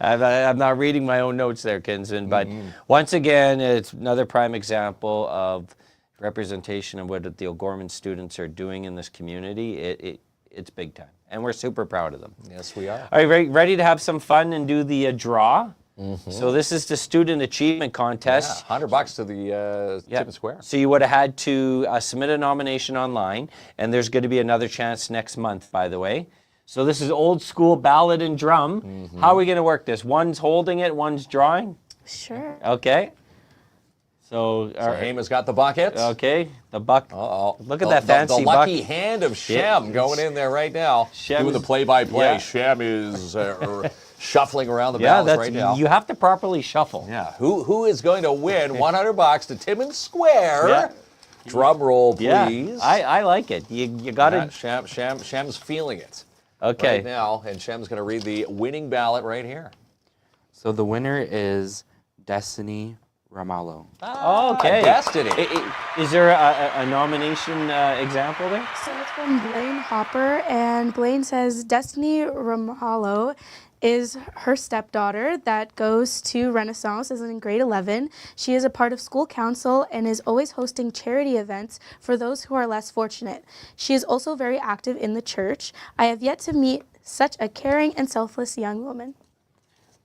I'm not reading my own notes there, Kinsman. But once again, it's another prime example of representation of what the O'Gorman students are doing in this community, it's big time. And we're super proud of them. Yes, we are. All right, ready to have some fun and do the draw? So this is the Student Achievement Contest. Yeah, $100 to the Timmins Square. So you would have had to submit a nomination online, and there's going to be another chance next month, by the way. So this is old school ballad and drum. How are we going to work this? One's holding it, one's drawing? Sure. Okay. So Sahayma's got the bucket. Okay, the buck. Uh-oh. Look at that fancy the lucky hand of Shem going in there right now. Shem doing the is- play-by-play. yeah. Shem is shuffling around the balls right now. You have to properly shuffle. Yeah. Who is going to win $100 to Timmins Square? Yeah. Drum roll, please. Yeah, I like it. You got to. Shem's feeling it Okay. right now, and Shem's going to read the winning ballot right here. So the winner is Destiny Ramallo. Okay. Destiny. Is there a nomination example there? So it's from Blaine Hopper, and Blaine says Destiny Ramallo is her stepdaughter that goes to Renaissance, is in grade 11. She is a part of school council and is always hosting charity events for those who are less fortunate. She is also very active in the church. I have yet to meet such a caring and selfless young woman.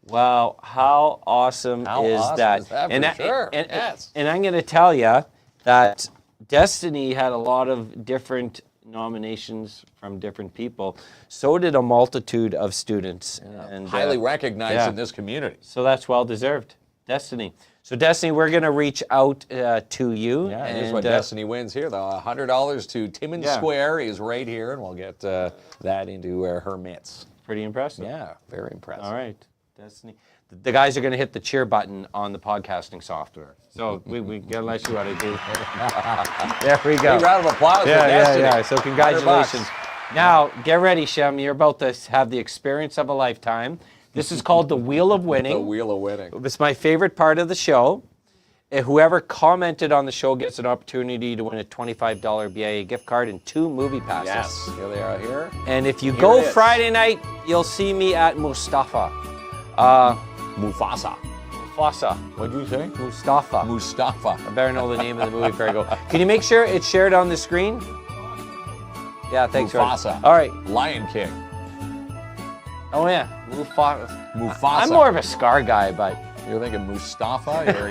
Wow, how awesome is that? And I'm going to tell you that Destiny had a lot of different nominations from different people. So did a multitude of students. And highly recognized in this community. So that's well deserved. Destiny. So Destiny, we're going to reach out to you. Yeah, here's what Destiny wins here. The $100 to Timmins Square is right here, and we'll get that into her mitts. Pretty impressive. Yeah, very impressive. All right. Destiny. The guys are going to hit the cheer button on the podcasting software. So we got to let you what to do. There we go. Big round of applause for Destiny. Yeah. So congratulations. Now, get ready, Shem. You're about to have the experience of a lifetime. This is called the Wheel of Winning. The Wheel of Winning. It's my favorite part of the show. Whoever commented on the show gets an opportunity to win a $25 BIA gift card and 2 movie passes. Yes, here they are here. And if you go Friday night, you'll see me at Mustafa. Mufasa. What'd you say? Mustafa. Mustafa. I better know the name of the movie before I go. Can you make sure it's shared on the screen? Yeah, thanks, Mufasa. Rod. All right. Lion King. Oh, yeah. Mufasa. Mufasa. I'm more of a Scar guy, but... You're thinking Mustafa? You're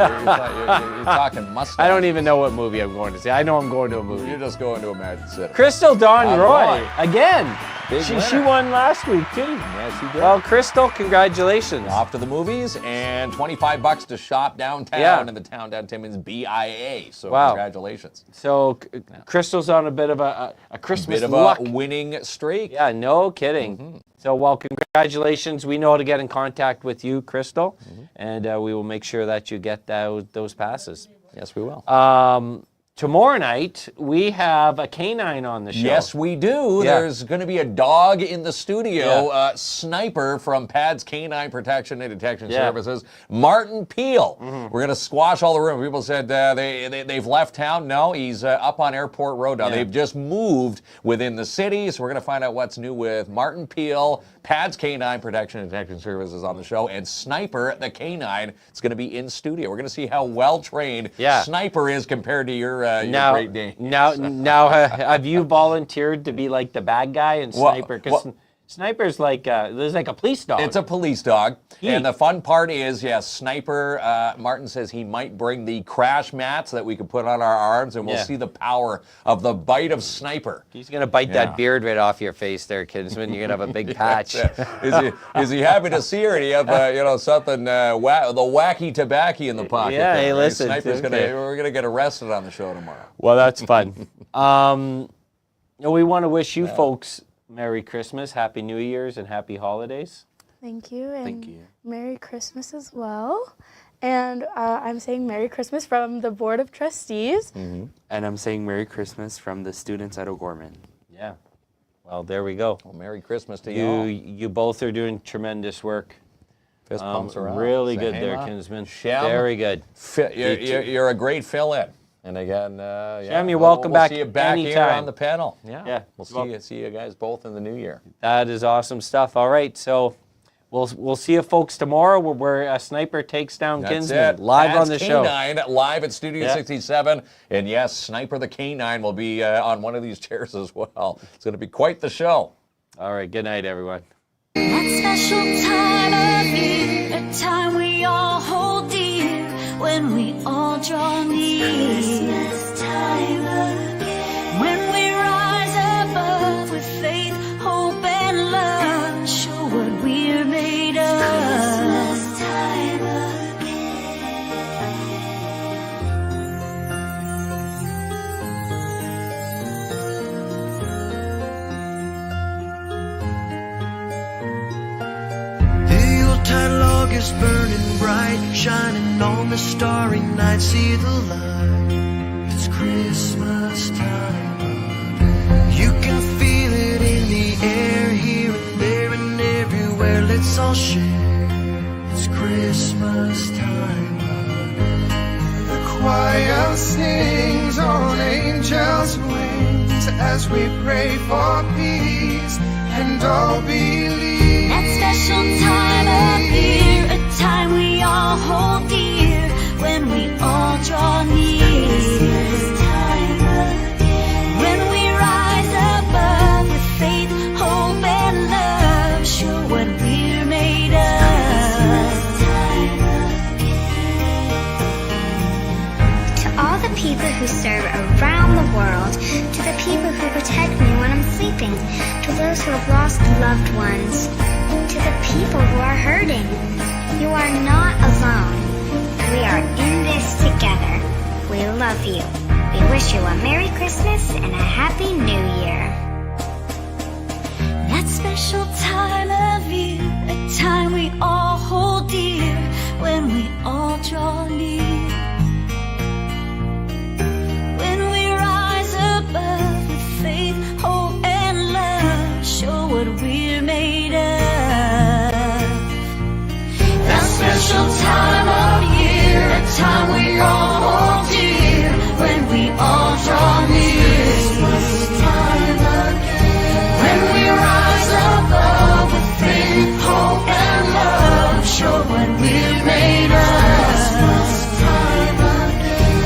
talking mustache. I don't even know what movie I'm going to see. I know I'm going to a movie. You're just going to Imagine City. Crystal Dawn Roy. Again. She winner. won last week, too. Yes, she did. Well, Crystal, congratulations. Off to the movies and $25 to shop downtown in the Town Down Timmins BIA. So congratulations. So Crystal's on a bit of a Christmas luck. Winning streak. Yeah, no kidding. So, well, congratulations. We know how to get in contact with you, Crystal, and we will make sure that you get those passes. Yes, we will. Tomorrow night, we have a canine on the show. Yes, we do. Yeah. There's going to be a dog in the studio, Sniper from PADS Canine Protection and Detection Services, Martin Peel. We're going to squash all the rumors. People said they've left town. No, he's up on Airport Road now. They've just moved within the city, so we're going to find out what's new with Martin Peel, PADS Canine Protection and Detection Services on the show, and Sniper, the canine, is going to be in studio. We're going to see how well-trained Sniper is compared to your Great Dane. Now, have you volunteered to be like the bad guy and Sniper? Because Sniper's like there's like a police dog. It's a police dog. And the fun part is, Sniper, Martin says he might bring the crash mats that we could put on our arms, and we'll see the power of the bite of Sniper. He's going to bite that beard right off your face there, Kinsman. You're going to have a big patch. Is he happy to see her? And you have, something, the wacky tobacco in the pocket? Yeah, there, hey, right? listen. Sniper's we're going to get arrested on the show tomorrow. Well, that's fun. We want to wish you folks Merry Christmas, Happy New Year's, and Happy Holidays. Thank you, and Merry Christmas as well. And I'm saying Merry Christmas from the Board of Trustees. And I'm saying Merry Christmas from the students at O'Gorman. Yeah. Well, there we go. Well, Merry Christmas to you all. You both are doing tremendous work. Fist pumps around. Really good there, Kinsman. Shem, very good. You're a great fill-in. And again, Shem, you're welcome back. We'll see you back anytime. here on the panel. Yeah. We'll see you guys both in the new year. That is awesome stuff. All right, so We'll see you folks tomorrow where a sniper takes down That's Kinsman it. live That's on the show. K9 live at Studio 67. And yes, Sniper the K9 will be on one of these chairs as well. It's going to be quite the show. All right, good night, everyone. That special time of year, a time we all hold dear, when we all draw near. Christmas time again. When we rise above with faith, hope, and love, show what we're made of. Christmas time log is burning bright, shining on the starry night. See the light, it's Christmas time. You can feel it in the air, here and there and everywhere. Let's all share, it's Christmas time. The choir sings on angels' wings as we pray for peace and all believe. That special time of year, a time we all hold dear, when we all draw near. Christmas time again. When we rise above with faith, hope, and love, show what we're made of. Christmas time again. To all the people who serve around the world, to the people who protect me when I'm sleeping, to those who have lost loved ones, to the people who are hurting. You are not alone. We are in this together. We love you. We wish you a Merry Christmas and a Happy New Year. That special time of year, a time we all hold dear, when we all draw near. When we rise above with faith, hope, and love, show what we're made of. That special time of year, a time we all hold dear, when we all draw near. Christmas time again. When we rise above with faith, hope, and love, show what we're made of. Christmas time again.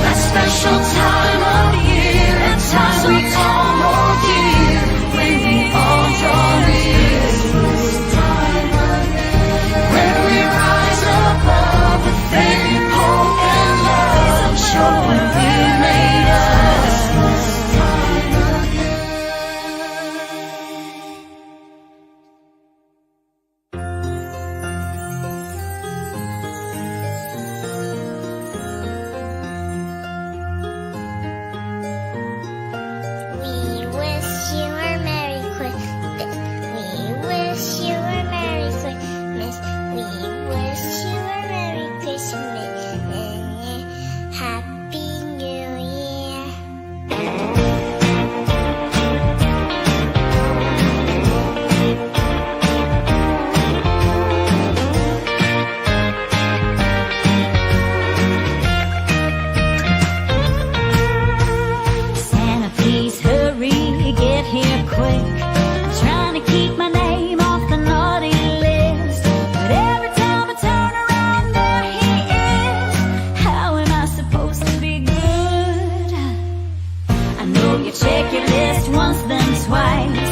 That special time of year, a time we all hold dear, when we all draw near. Christmas time again. When we rise above with faith, hope, and love, show what we're made of. Christmas time again. We wish you a Merry Christmas. We wish you a Merry Christmas. We wish you a Merry Christmas and a Happy New Year. Santa, please hurry, get here quick. I'm trying to keep my name off the naughty list, but every time I turn around, there he is. How am I supposed to be good? I know you check your list once, then twice.